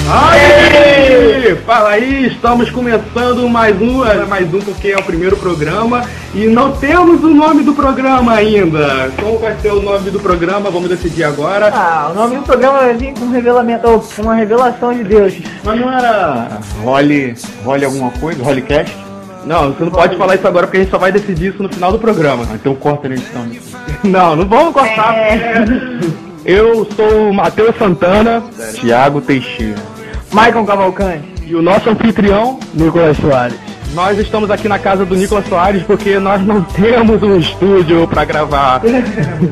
Aê! Fala aí, estamos começando mais um porque é o primeiro programa e não temos o nome do programa ainda. Qual vai ser o nome do programa? Vamos decidir agora. O nome do programa vai vir com uma revelação de Deus. Mas não era Holly alguma coisa? Hollycast? Não, você não pode falar isso agora porque a gente só vai decidir isso no final do programa. Então corta na edição. Não vamos cortar. Eu sou o Matheus Santana, Thiago Teixeira, Maicon Cavalcante e o nosso anfitrião, Nicolas Soares. Nós estamos aqui na casa do Nicolas Soares porque nós não temos um estúdio para gravar.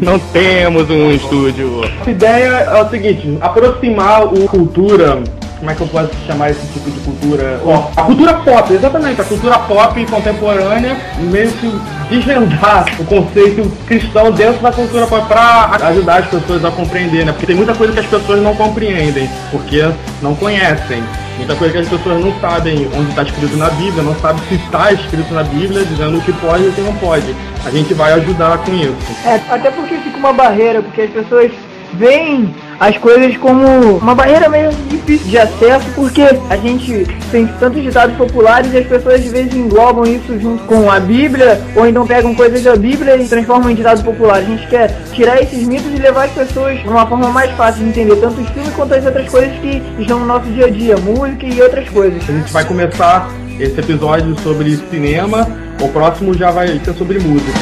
Não temos um estúdio. A ideia é o seguinte, aproximar o cultura... Como é que eu posso chamar esse tipo de cultura? A cultura pop, exatamente, a cultura pop contemporânea, meio que desvendar o conceito cristão dentro da cultura pop para ajudar as pessoas a compreender, né? Porque tem muita coisa que as pessoas não compreendem, porque não conhecem. Muita coisa que as pessoas não sabem onde está escrito na Bíblia, não sabem se está escrito na Bíblia, dizendo o que pode e o que não pode. A gente vai ajudar com isso. Até porque fica uma barreira, porque as pessoas veem as coisas como uma barreira meio difícil de acesso, porque a gente tem tantos ditados populares e as pessoas de vez englobam isso junto com a Bíblia, ou então pegam coisas da Bíblia e transformam em ditado popular. A gente quer tirar esses mitos e levar as pessoas de uma forma mais fácil de entender tanto os filmes quanto as outras coisas que estão no nosso dia a dia, música e outras coisas. A gente vai começar esse episódio sobre cinema, o próximo já vai ser sobre música.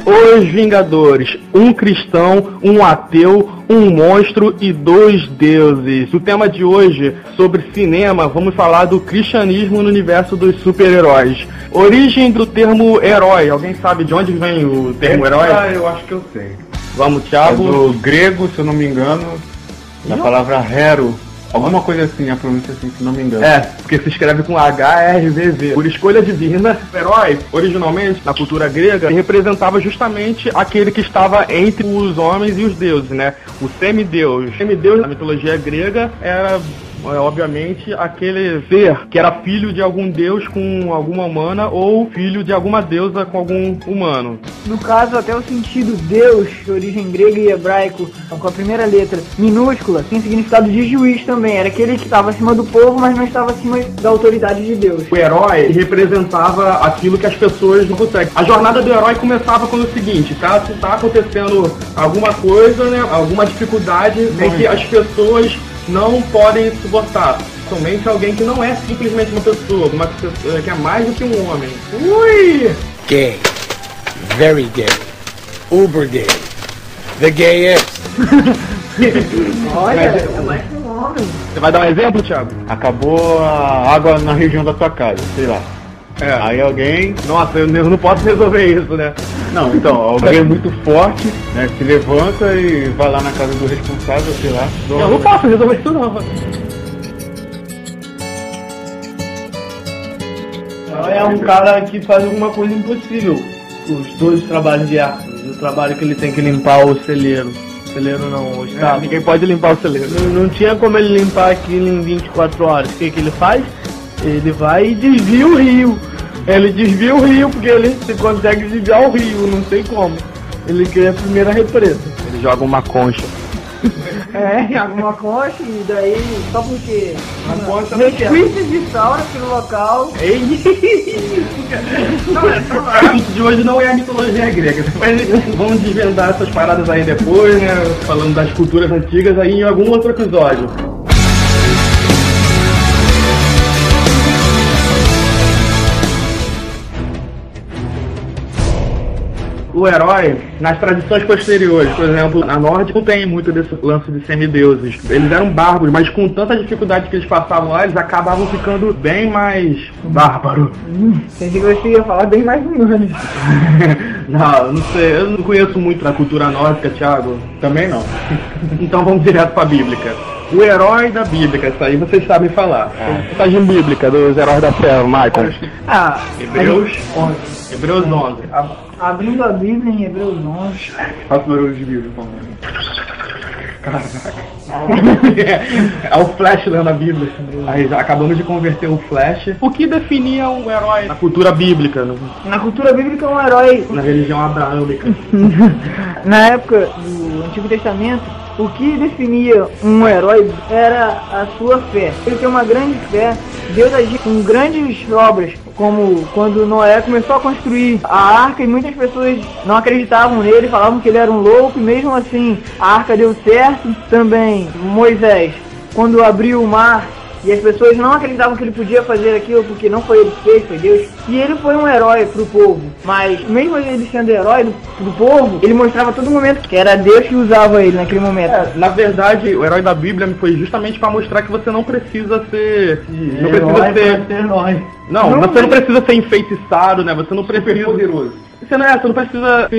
Os Vingadores, um cristão, um ateu, um monstro e 2 deuses. O tema de hoje, sobre cinema, vamos falar do cristianismo no universo dos super-heróis. Origem do termo herói. Alguém sabe de onde vem o termo herói? Eu acho que eu sei. Vamos, Thiago. É do grego, se eu não me engano, da palavra hero. Alguma coisa assim, a pronúncia assim, se não me engano. Porque se escreve com HRVV. Por escolha divina, o herói, originalmente, na cultura grega, representava justamente aquele que estava entre os homens e os deuses, né? O semideus. O semideus, na mitologia grega, era... obviamente, aquele ser que era filho de algum deus com alguma humana ou filho de alguma deusa com algum humano. No caso, até o sentido Deus, de origem grega e hebraico, com a primeira letra minúscula, tem significado de juiz também. Era aquele que estava acima do povo, mas não estava acima da autoridade de Deus. O herói representava aquilo que as pessoas não conseguem. A jornada do herói começava com o seguinte, tá acontecendo alguma coisa, né, alguma dificuldade em que as pessoas não podem suportar. Somente alguém que não é simplesmente uma pessoa, que é mais do que um homem. Ui! Gay. Very gay. Uber gay. The gayest. Olha, é mais que um homem. Você vai dar um exemplo, Thiago? Acabou a água na região da tua casa, sei lá. Aí alguém... Nossa, eu não posso resolver isso, né? Não, então, alguém muito forte, né, se levanta e vai lá na casa do responsável, sei lá. Eu não posso resolver isso, não. É um cara que faz alguma coisa impossível. Os 2 trabalhos de Hércules. O trabalho que ele tem que limpar o celeiro. Celeiro não, o estábulo. Ninguém pode limpar o celeiro. Não tinha como ele limpar aquilo em 24 horas. O que ele faz? Ele vai e desvia o rio. Ele desvia o rio porque ele consegue desviar o rio, não sei como. Ele cria a primeira represa. Ele joga uma concha. Alguma concha e daí, só porque resquícios de sal naquele local. O assunto de hoje não é a mitologia grega. Vamos desvendar essas paradas aí depois, né? Falando das culturas antigas aí em algum outro episódio. O herói, nas tradições posteriores, por exemplo, na nórdica não tem muito desse lance de semideuses. Eles eram bárbaros, mas com tanta dificuldade que eles passavam lá, eles acabavam ficando bem mais bárbaros. Pensei que você ia falar bem mais humanos. Não sei, eu não conheço muito da cultura nórdica, Thiago. Também não. Então vamos direto pra Bíblica. O herói da Bíblica, isso aí vocês sabem falar. Passagem bíblica dos heróis da fé, Michael. Hebreus 11. Hebreus 11. Abrindo a Bíblia em Hebreus 11. Faça barulho de Bíblia, por favor. Caraca. É o Flash lendo a Bíblia. Aí acabamos de converter o Flash. O que definia um herói na cultura bíblica? Na cultura bíblica, um herói... Na religião abraâmica. Na época do Antigo Testamento, o que definia um herói era a sua fé. Ele tem uma grande fé. Deus agia com grandes obras, como quando Noé começou a construir a arca e muitas pessoas não acreditavam nele, falavam que ele era um louco, e mesmo assim a arca deu certo. Também Moisés, quando abriu o mar, e as pessoas não acreditavam que ele podia fazer aquilo porque não foi ele que fez, foi Deus. E ele foi um herói pro povo. Mas mesmo ele sendo herói do povo, ele mostrava a todo momento que era Deus que usava ele naquele momento. Na verdade, o herói da Bíblia foi justamente para mostrar que você não precisa ser... Não precisa ser herói. Não, você não precisa ser enfeitiçado, né? Você não precisa... poderoso. Você não precisa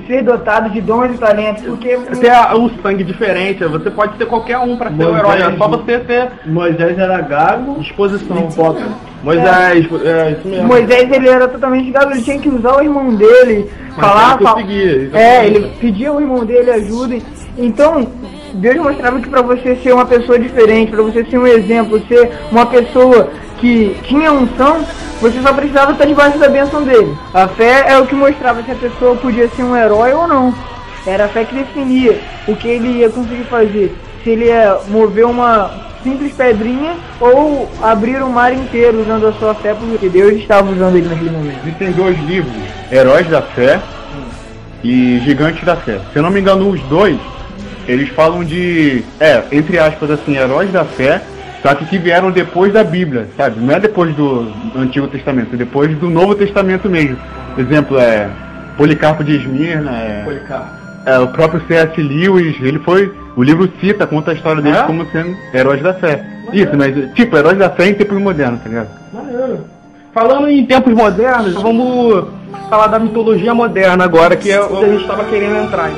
ser dotado de dons e talentos, porque... Ter o sangue diferente, você pode ser qualquer um pra ser um herói, é só você ter... Moisés era gago, disposição. Moisés, isso mesmo. Moisés, ele era totalmente gago, ele tinha que usar o irmão dele, ele pedia ao irmão dele ajuda. Então, Deus mostrava que pra você ser uma pessoa diferente, pra você ser um exemplo, ser uma pessoa que tinha unção, você só precisava estar debaixo da bênção dele. A fé é o que mostrava se a pessoa podia ser um herói ou não. Era a fé que definia o que ele ia conseguir fazer. Se ele ia mover uma simples pedrinha ou abrir o mar inteiro usando a sua fé, porque Deus estava usando ele naquele momento. Existem 2 livros, Heróis da Fé e Gigantes da Fé. Se eu não me engano, os 2, eles falam de, entre aspas assim, heróis da fé, só que vieram depois da Bíblia, sabe? Não é depois do Antigo Testamento, é depois do Novo Testamento mesmo. Exemplo Policarpo de Esmirna, o próprio C.S. Lewis, o livro conta a história deles como sendo heróis da fé. Isso, mas tipo, heróis da fé em tempos modernos, tá ligado? Maneiro. Falando em tempos modernos, vamos falar da mitologia moderna agora, que é o que a gente estava querendo entrar.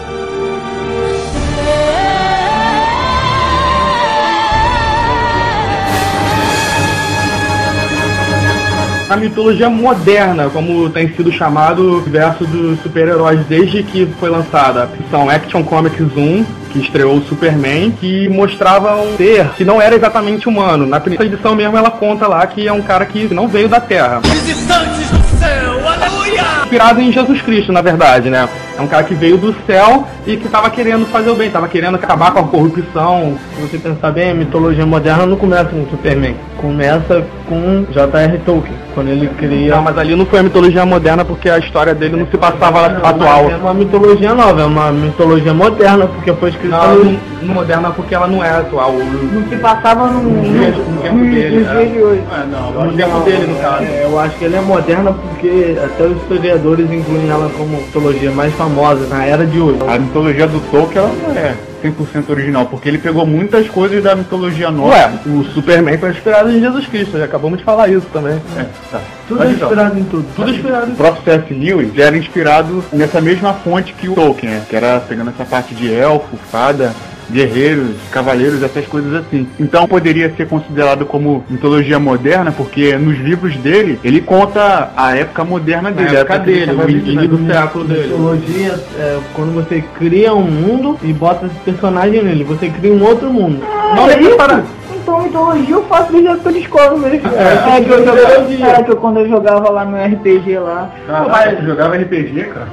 A mitologia moderna, como tem sido chamado o universo dos super-heróis desde que foi lançada. São Action Comics 1, que estreou o Superman, que mostrava um ser que não era exatamente humano. Na primeira edição mesmo ela conta lá que é um cara que não veio da Terra. Visitantes do céu, aleluia! Inspirado em Jesus Cristo, na verdade, né? É um cara que veio do céu e que estava querendo fazer o bem, estava querendo acabar com a corrupção. Se você pensar bem, a mitologia moderna não começa com Superman, começa com J.R. Tolkien, quando ele cria... Não, mas ali não foi a mitologia moderna porque a história dele não se passava atual. É uma mitologia nova, é uma mitologia moderna, porque foi escrita... Não moderna porque ela não é atual. Não se passava no tempo dele. De hoje. No tempo dele, no caso. Eu acho que ela é moderna porque até os historiadores incluem ela como mitologia mais famosa na era de hoje. A mitologia do Tolkien ela não é 100% original, porque ele pegou muitas coisas da mitologia nova. O Superman foi inspirado em Jesus Cristo, já acabamos de falar isso também. Tudo é inspirado em tudo. Tudo inspirado. O próprio C.S. Lewis era inspirado nessa mesma fonte que o Tolkien, que era pegando essa parte de elfo, fada, guerreiros, cavaleiros, essas coisas assim. Então poderia ser considerado como mitologia moderna, porque nos livros dele, ele conta a época moderna dele, a época dele, o início do século dele. Mitologia é quando você cria um mundo e bota esse personagem nele, você cria um outro mundo. Não é isso? Então, mitologia eu faço desde a época de escola mesmo. Quando eu jogava lá no RPG lá. Você jogava RPG, cara?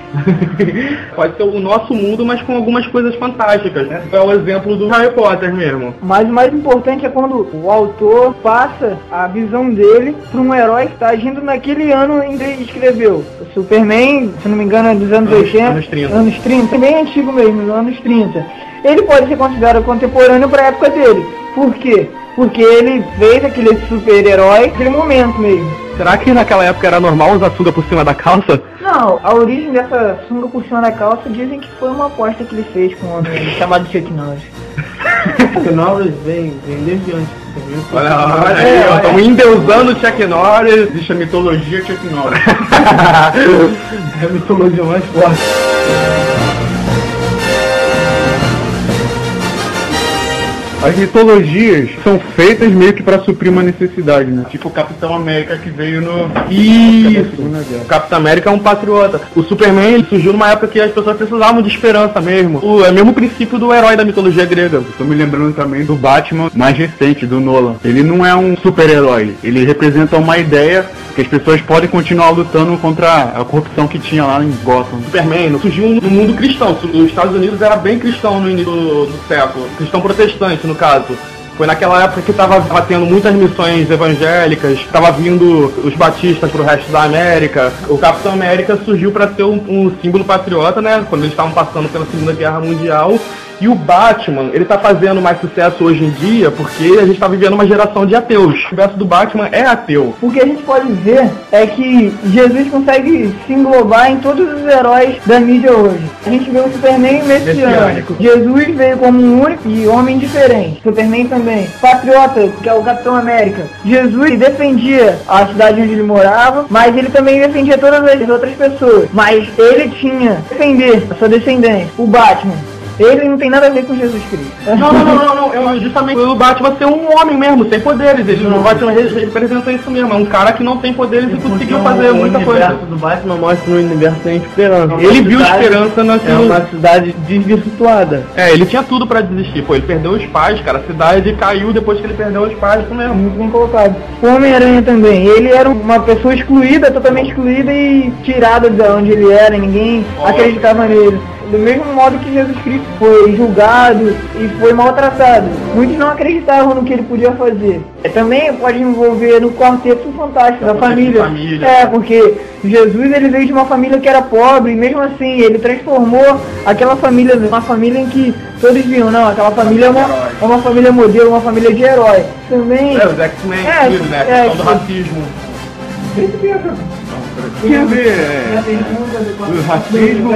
Pode ser o nosso mundo, mas com algumas coisas fantásticas, né? É o exemplo do Harry Potter mesmo. Mas o mais importante é quando o autor passa a visão dele para um herói que está agindo naquele ano em que ele escreveu. O Superman, se não me engano, é dos anos 80. Anos 30. Anos 30, bem antigo mesmo, dos anos 30. Ele pode ser considerado contemporâneo para a época dele. Por quê? Porque ele fez aquele super-herói naquele momento mesmo. Será que naquela época era normal usar sunga por cima da calça? Não, a origem dessa sunga por cima da calça dizem que foi uma aposta que ele fez com um homem chamado Chuck Norris. Chuck Norris vem desde antes. Olha aí, estamos endeusando o Chuck Norris. Existe a mitologia Chuck Norris. É a mitologia mais forte. As mitologias são feitas meio que pra suprir uma necessidade, né? Tipo o Capitão América que veio no... Isso! O Capitão América é um patriota. O Superman ele surgiu numa época que as pessoas precisavam de esperança mesmo. É o mesmo princípio do herói da mitologia grega. Tô me lembrando também do Batman mais recente, do Nolan. Ele não é um super-herói, ele representa uma ideia que as pessoas podem continuar lutando contra a corrupção que tinha lá em Gotham. Superman surgiu no mundo cristão. Os Estados Unidos era bem cristão no início do século. Cristão protestante, no caso. Foi naquela época que estava tendo muitas missões evangélicas, estava vindo os batistas pro resto da América. O Capitão América surgiu para ser um símbolo patriota, né? Quando eles estavam passando pela Segunda Guerra Mundial. E o Batman, ele tá fazendo mais sucesso hoje em dia porque a gente tá vivendo uma geração de ateus. O universo do Batman é ateu. O que a gente pode ver é que Jesus consegue se englobar em todos os heróis da mídia hoje. A gente vê o Superman messiânico. Jesus veio como um único e homem diferente. Superman também. Patriota, que é o Capitão América. Jesus defendia a cidade onde ele morava, mas ele também defendia todas as outras pessoas. Mas ele tinha que defender a sua descendência. O Batman, ele não tem nada a ver com Jesus Cristo. Não. Eu justamente o Batman ser um homem mesmo, sem poderes. O Batman representa isso mesmo. É um cara que não tem poderes e conseguiu fazer muita coisa. O universo do Batman mostra um universo sem esperança. Ele viu esperança naquilo. É uma cidade desvirtuada. Ele tinha tudo pra desistir. Pô, ele perdeu os pais, cara. A cidade caiu depois que ele perdeu os pais, isso mesmo. Muito bem colocado. O Homem-Aranha também. Ele era uma pessoa excluída, totalmente excluída e tirada de onde ele era. Ninguém acreditava nele. Do mesmo modo que Jesus Cristo foi julgado e foi maltratado. Muitos não acreditavam no que ele podia fazer. Também pode envolver no Quarteto Fantástico da família. Porque Jesus ele veio de uma família que era pobre e mesmo assim ele transformou aquela família numa família em que todos viam, não, aquela família é uma família modelo, uma família de herói. Também... os X-Men, né? A questão do racismo. Tem a ver o racismo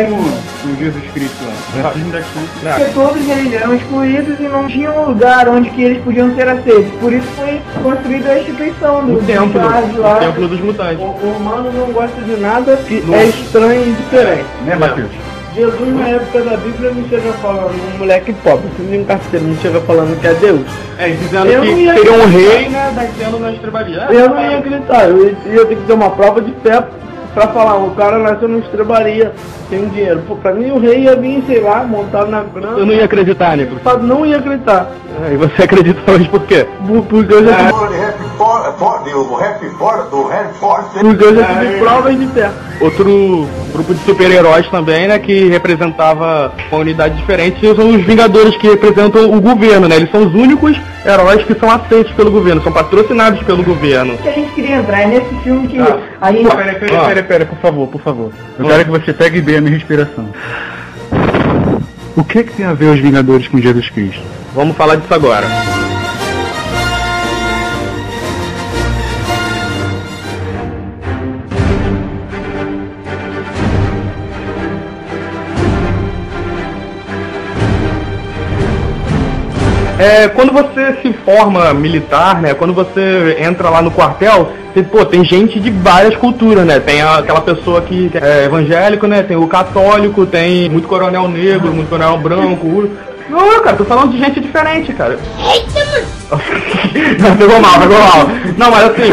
com Jesus Cristo lá. O racismo da Cristo. Porque todos eles eram excluídos e não tinham lugar onde que eles podiam ser aceitos. Por isso foi construída a instituição do templo dos mutantes. O humano não gosta de nada que é estranho e diferente. Né, Matheus? Jesus na época da Bíblia não chega falando um moleque pobre, um carteiro, não chega falando que é Deus. Dizendo que seria um rei, né, descendo na estrebaria. Eu não ia acreditar, eu ia ter que ter uma prova de fé pra falar, o cara nasceu numa estrebaria, tem dinheiro. Pô, pra mim o rei ia vir, sei lá, montado na grana. Eu não ia acreditar, Nico. Não ia acreditar. E você acredita hoje por quê? Porque eu já tive provas de fé. Outro grupo de super-heróis também, né, que representava uma unidade diferente, são os Vingadores, que representam o governo, né? Eles são os únicos heróis que são aceitos pelo governo, são patrocinados pelo governo. O que a gente queria entrar é nesse filme que a gente... Pera, por favor. Eu quero que você pegue bem a minha respiração. O que tem a ver os Vingadores com Jesus Cristo? Vamos falar disso agora. Quando você se forma militar, né? Quando você entra lá no quartel, tem gente de várias culturas, né? Tem aquela pessoa que é evangélico, né? Tem o católico, tem muito coronel negro, muito coronel branco. Não, cara, tô falando de gente diferente, cara. Não, pegou mal. Não, mas assim...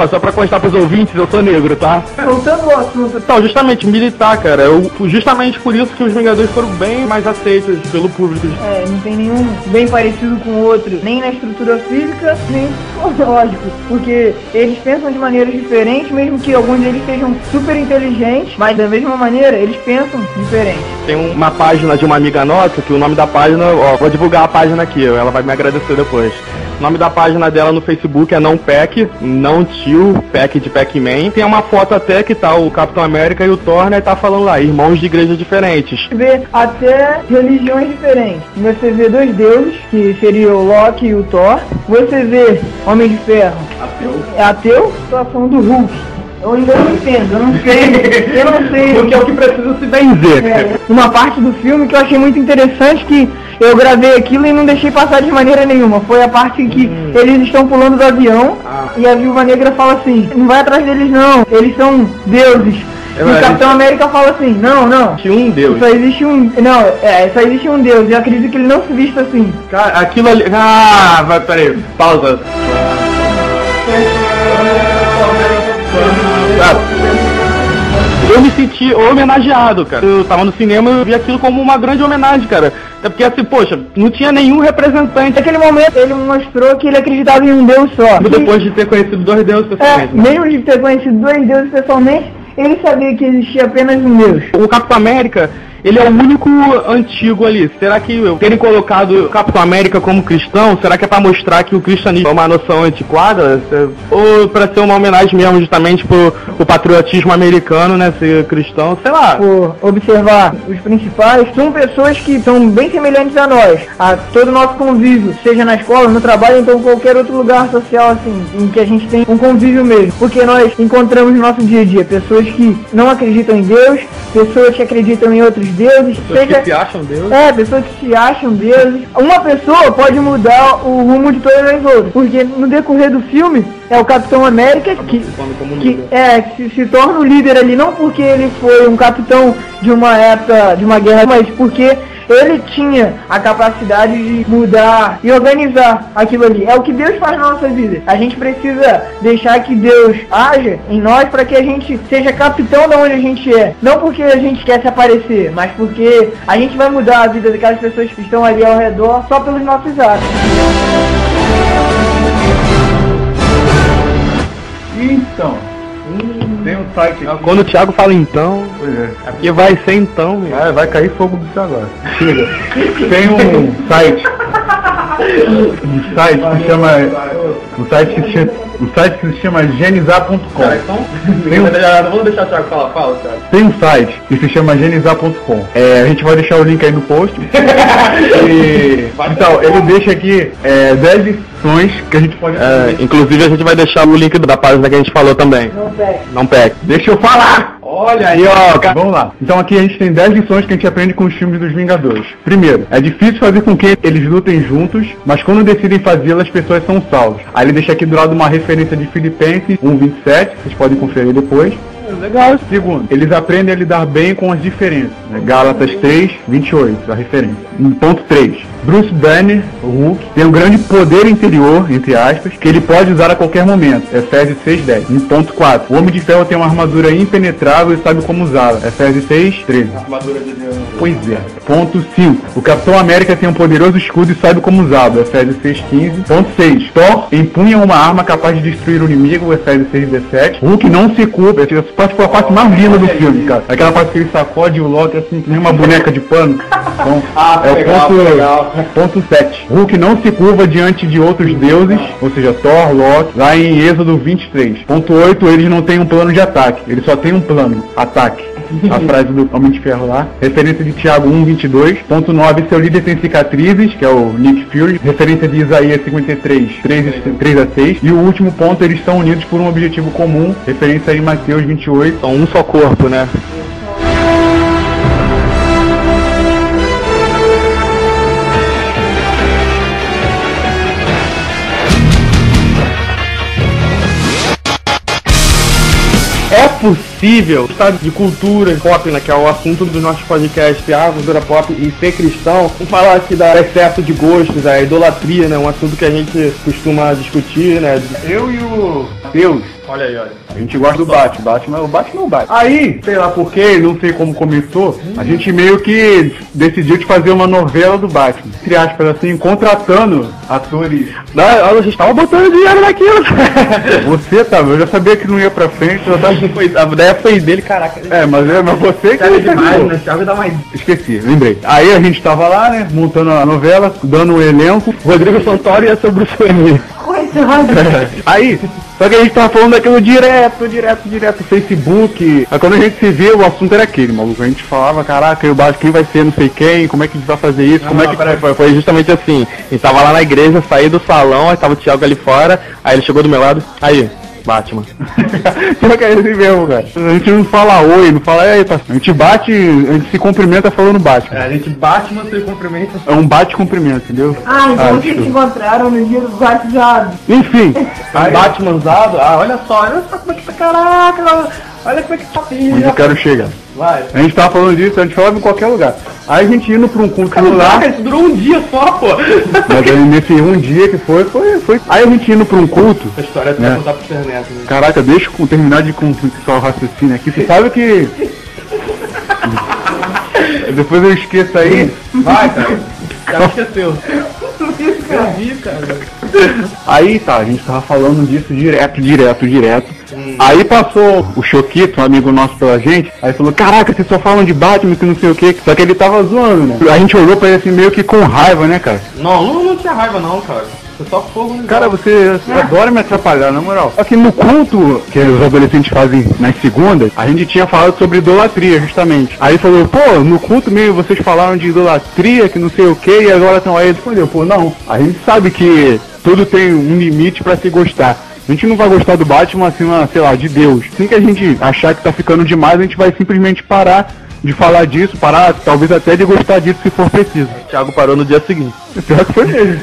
Só pra constar pros ouvintes, eu sou negro, tá? Voltando ao assunto. Então, justamente, militar, cara. Justamente por isso que os Vingadores foram bem mais aceitos pelo público. Não tem nenhum bem parecido com o outro, nem na estrutura física, nem psicológico. Porque eles pensam de maneiras diferentes, mesmo que alguns deles sejam super inteligentes, mas da mesma maneira, eles pensam diferente. Tem uma página de uma amiga nossa, que o nome da página, vou divulgar a página aqui, ela vai me agradecer depois. O nome da página dela no Facebook é Não Pack, não tio, Pack de Pac-Man. Tem uma foto até que tá o Capitão América e o Thor, né, tá falando lá, irmãos de igrejas diferentes. Você vê até religiões diferentes. Você vê dois deuses, que seria o Loki e o Thor. Você vê Homem de Ferro. Ateu. Situação do Hulk. Eu ainda não entendo, eu não sei. Porque é o que precisa se benzer. Uma parte do filme que eu achei muito interessante, que eu gravei aquilo e não deixei passar de maneira nenhuma. Foi a parte em que eles estão pulando do avião e a Viúva Negra fala assim, não vai atrás deles não, eles são deuses. E o Capitão América fala assim, não. Tinha um Deus. Só existe um. Não, só existe um Deus. Eu acredito que ele não se vista assim. Cara, aquilo ali. Peraí, pausa. Eu me senti homenageado, cara. Eu tava no cinema e eu vi aquilo como uma grande homenagem, cara. É porque assim, poxa, não tinha nenhum representante. Naquele momento ele mostrou que ele acreditava em um Deus só. Depois de ter conhecido 2 deuses pessoalmente. Mesmo de ter conhecido 2 deuses pessoalmente, ele sabia que existia apenas um Deus. O Capitão América, ele é o único antigo ali. Será que terem colocado o Capitão América como cristão, será que é pra mostrar que o cristianismo é uma noção antiquada? Ou pra ser uma homenagem mesmo justamente pro patriotismo americano, né, ser cristão, sei lá. Por observar os principais, são pessoas que são bem semelhantes a nós, a todo o nosso convívio, seja na escola, no trabalho, então qualquer outro lugar social assim, em que a gente tem um convívio mesmo. Porque nós encontramos no nosso dia a dia pessoas que não acreditam em Deus, pessoas que acreditam em outros deuses, Pessoas que se acham Deus. pessoas que se acham deuses. Uma pessoa pode mudar o rumo de todas as outras, porque no decorrer do filme é o Capitão América que se torna o líder ali, não porque ele foi um capitão de uma época, de uma guerra, mas porque ele tinha a capacidade de mudar e organizar aquilo ali. É o que Deus faz na nossa vida. A gente precisa deixar que Deus haja em nós para que a gente seja capitão de onde a gente é. Não porque a gente quer se aparecer, mas porque a gente vai mudar a vida daquelas pessoas que estão ali ao redor só pelos nossos atos. Então, tem um site aqui. Quando o Thiago fala então, Pois é. porque vai ser então, meu. Vai cair fogo do céu agora. Chega. Tem um site. Um site que se chama genizar.com. Vamos deixar o Thiago falar, Thiago. Tem um site que se chama genizar.com. A gente vai deixar o link aí no post. Então, ele deixa aqui 10 lições que a gente pode inclusive a gente vai deixar o link da página que a gente falou também. Não pegue. Deixa eu falar! Olha aí, ó. Vamos lá. Então aqui a gente tem 10 lições que a gente aprende com os filmes dos Vingadores. Primeiro, é difícil fazer com que eles lutem juntos, mas quando decidem fazê-lo, as pessoas são salvas. Aí ele deixa aqui do lado uma referência de Filipenses 1:27, vocês podem conferir depois. Legal. Segundo, eles aprendem a lidar bem com as diferenças. Né? Gálatas 3:28, a referência. Ponto 3. Bruce Banner, o Hulk, tem um grande poder interior, entre aspas, que ele pode usar a qualquer momento. Efésios 6:10. Ponto 4. O Homem de Ferro tem uma armadura impenetrável e sabe como usá-la. Efésios 6:13. Armadura de Deus. Pois é. Ponto 5. O Capitão América tem um poderoso escudo e sabe como usá-lo. Efésios 6:15. Ponto 6. Thor empunha uma arma capaz de destruir o inimigo. Efésios 6:17. Hulk não se culpa. Essa parte foi a parte mais linda do filme, cara. Aquela parte que ele sacode o Loki assim, que nem uma boneca de pano. Então, ponto 7. Hulk não se curva diante de outros deuses, ou seja, Thor, Loki, lá em Êxodo 23. Ponto 8. Eles não têm um plano de ataque. Eles só têm um plano. Ataque. A frase do Homem de Ferro lá. Referência de Tiago 1:22. Ponto 9. Seu líder tem cicatrizes, que é o Nick Fury. Referência de Isaías 53, 3-6. E o último ponto, eles estão unidos por um objetivo comum. Referência em Mateus 28. São um só corpo, né? É possível, estado de cultura pop, né, que é o assunto dos nossos podcasts, a cultura pop e ser cristão. Vamos falar aqui da excesso de gostos, a idolatria, né, um assunto que a gente costuma discutir, né. Eu e o Deus. Olha aí, olha. A gente gosta do Batman, o Batman não bate. Aí, sei lá porquê, não sei como começou, a gente meio que decidiu de fazer uma novela do Batman. Entre aspas, assim, contratando atores. Não, a gente tava botando dinheiro naquilo. Você tava, eu já sabia que não ia pra frente, eu tava... A ideia foi dele, caraca. Mas você que... Né? Thiago dá mais... Esqueci, lembrei. Aí a gente tava lá, né, montando a novela, dando o elenco. Rodrigo Santoro ia ser o Bruce Wayne. Aí, só que a gente tava falando daquilo direto, Facebook. Aí quando a gente se vê, o assunto era aquele, maluco. A gente falava, caraca, eu baixo quem vai ser não sei quem, como é que a gente vai fazer isso, Foi justamente assim. A gente tava lá na igreja, saí do salão, aí tava o Thiago ali fora, aí ele chegou do meu lado, aí, Batman. Só que é assim mesmo, cara. A gente não fala oi, não fala, aí, tá. A gente bate, a gente se cumprimenta falando Batman. A gente bate, mas se cumprimenta. É um bate-cumprimento, entendeu? Então vocês se encontraram no dia do batizado. Enfim. Batmanzado, olha só como é que tá, caraca. Olha como é que tá Onde eu quero chegar. Vai. A gente tava falando disso, a gente falava em qualquer lugar. Aí a gente indo pra um culto lá. Isso durou um dia só, pô. Mas aí nesse um dia que foi. Aí a gente indo pra um culto. A história tu vai contar pro Fernando, né? Caraca, deixa eu terminar de só o raciocínio aqui. Você sabe que. Depois eu esqueço aí. Vai, cara. Já esqueceu. Eu vi, cara. Aí tá, a gente tava falando disso direto. Aí passou o Choquito, um amigo nosso pela gente, aí falou, caraca, vocês só falam de Batman, que não sei o que. Só que ele tava zoando, né? A gente olhou pra ele assim meio que com raiva, né, cara? Não tinha raiva não, cara. Foi só fogo no Cara, você adora me atrapalhar, na moral. Só que no culto que os adolescentes fazem nas segundas, a gente tinha falado sobre idolatria, justamente. Aí falou, pô, no culto mesmo vocês falaram de idolatria, que não sei o que, e agora estão aí. Ele respondeu, pô, não. A gente sabe que tudo tem um limite pra se gostar. A gente não vai gostar do Batman acima, sei lá, de Deus. Assim que a gente achar que tá ficando demais, a gente vai simplesmente parar de falar disso, parar talvez até de gostar disso se for preciso. O Thiago parou no dia seguinte. Pior que foi mesmo.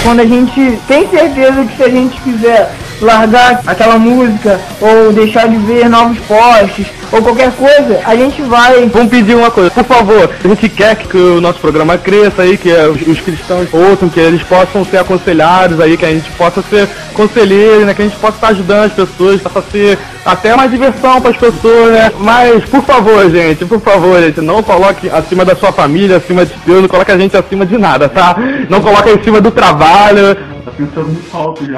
Quando a gente tem certeza que se a gente quiser largar aquela música ou deixar de ver novos posts ou qualquer coisa, a gente vai. Vamos pedir uma coisa, por favor, a gente quer que o nosso programa cresça aí, que os cristãos ouçam, que eles possam ser aconselhados aí, que a gente possa ser conselheiro, né, que a gente possa estar ajudando as pessoas, possa ser até uma diversão para as pessoas, né, mas por favor, gente, não coloque acima da sua família, acima de Deus, não coloque a gente acima de nada, tá? Não coloque em cima do trabalho. Pensando muito alto já.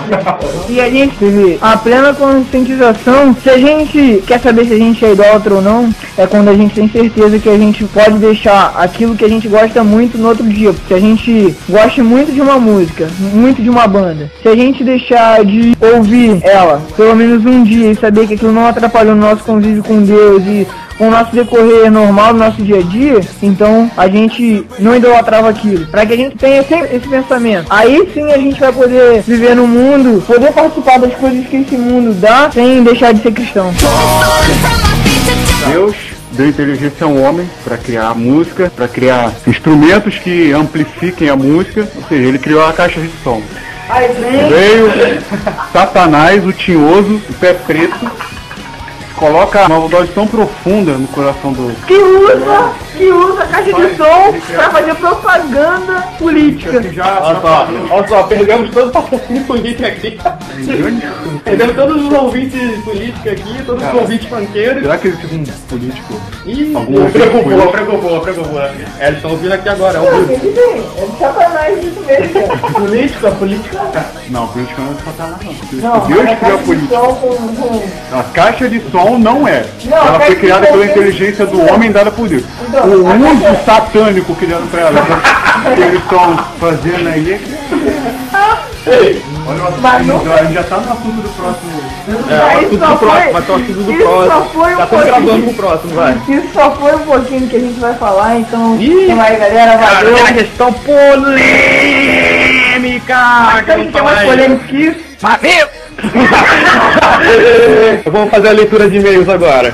E a gente teve a plena conscientização. Se a gente quer saber se a gente é idólatra ou não, é quando a gente tem certeza que a gente pode deixar aquilo que a gente gosta muito no outro dia. Se a gente gosta muito de uma música, muito de uma banda, se a gente deixar de ouvir ela pelo menos um dia e saber que aquilo não atrapalhou o nosso convívio com Deus e com o nosso decorrer normal do nosso dia a dia, então a gente não idolatrava aquilo. Para que a gente tenha sempre esse pensamento. Aí sim a gente vai poder viver no mundo, poder participar das coisas que esse mundo dá, sem deixar de ser cristão. Deus deu inteligência ao homem para criar música, para criar instrumentos que amplifiquem a música, ou seja, ele criou a caixa de som. Aí vem... Veio Satanás, o tinhoso, o pé preto, coloca uma voz tão profunda no coração do... Que usa a caixa de som pra fazer propaganda política. Olha só, perdemos todo o patrocínio político aqui. Perdemos todos os ouvintes políticos aqui, todos os ouvintes funkeiros. Será que existe um político? Ih, Algum preocupou. Eles estão ouvindo aqui agora, Não, é de Satanás isso mesmo, cara. Política. Não, político não é de Satanás não. Não, Deus a criou a caixa de política. som com... A caixa de som não é. Não, Ela a foi caixa de criada som pela tem- inteligência do homem dada por Deus. Então, O a uso caixa- satânico criado pra ela, que eles estão fazendo aí. Olha o Mas não- assunto, a gente já tá no assunto do próximo. Assunto do próximo, vai ter o assunto do isso só próximo. foi um Já estamos pouquinho. gravando pro próximo, vai. Isso só foi um pouquinho do que a gente vai falar, então... Ih, Tem mais, galera, valeu. Cara, questão polêmica. Mas a gente é mais polêmico que isso. Valeu! Vamos fazer a leitura de e-mails agora.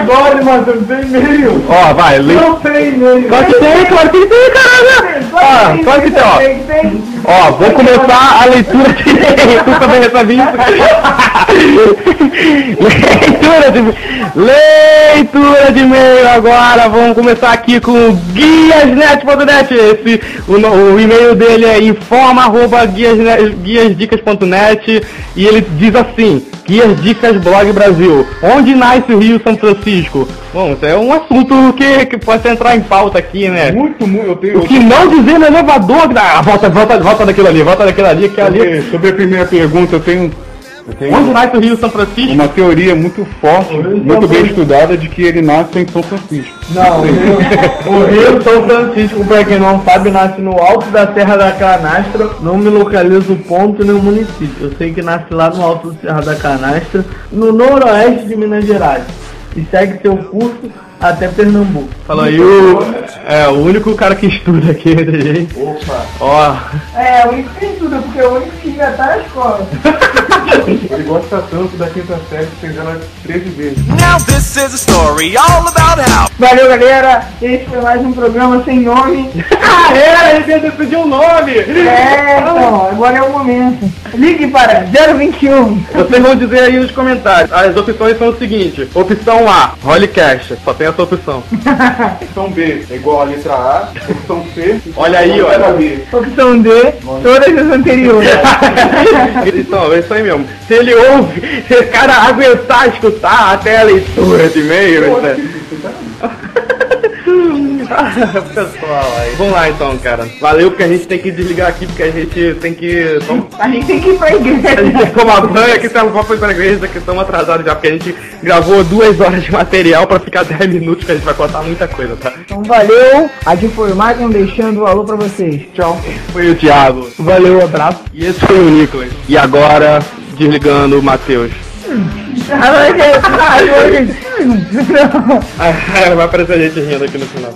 Dole, mas eu tenho e-mail. Ó, vai, Não tem e-mail. Claro que tem, caralho. Ah, claro que tem, ó. Tem. Ó, vou começar a leitura de e-mail. Tu também recebe isso? Leitura de e-mail agora. Vamos começar aqui com o guiasnet.net. O e-mail dele é informa@guiasdicas.net e ele diz assim: Guias Dicas Blog Brasil. Onde nasce o Rio São Francisco? Bom, isso é um assunto que pode entrar em pauta aqui, né? Muito, eu tenho. O que não dizer no elevador. Ah, volta daquilo ali, que é ali. Sobre a primeira pergunta, eu tenho Onde nasce o Rio São Francisco? uma teoria muito forte, muito bem estudada, de que ele nasce em São Francisco. Não, o Rio São Francisco, pra quem não sabe, nasce no alto da Serra da Canastra. Não me localizo o ponto nem o município. Eu sei que nasce lá no alto da Serra da Canastra, no noroeste de Minas Gerais. E segue seu curso até Pernambuco. Fala aí, o único cara que estuda aqui entre a gente. Opa! Ó. É, o único que estuda, porque é o único que já tá na escola. Ele gosta tanto da quinta série que fez ela 13 vezes. Now this is a story all about how. Valeu, galera. Esse foi mais um programa sem nome. Ele decidiu o nome! Então, agora é o momento. Ligue para 021. Vocês vão dizer aí nos comentários. As opções são o seguinte: opção A, Holycast, só tem essa opção. Opção B é igual a letra A. Opção C. Olha aí, olha. Letra B. Opção D, todas as anteriores. Então, é isso aí mesmo. Se ele ouve, se o cara aguentar escutar até a leitura de e-mail, né? Pessoal, aí. Vamos lá então, cara. Valeu, porque a gente tem que desligar aqui, porque a gente tem que. A gente tem que ir pra A gente tem igreja. que tomar banho aqui, tá pra ir pra igreja, que estamos atrasados já, porque a gente gravou 2 horas de material pra ficar 10 minutos, que a gente vai contar muita coisa, tá? Então valeu. Aqui foi o Maicon deixando um alô pra vocês. Tchau. Foi o Thiago. Valeu, abraço. E esse foi o Nicolas. E agora, desligando o Matheus. Vai aparecer a gente rindo aqui no final.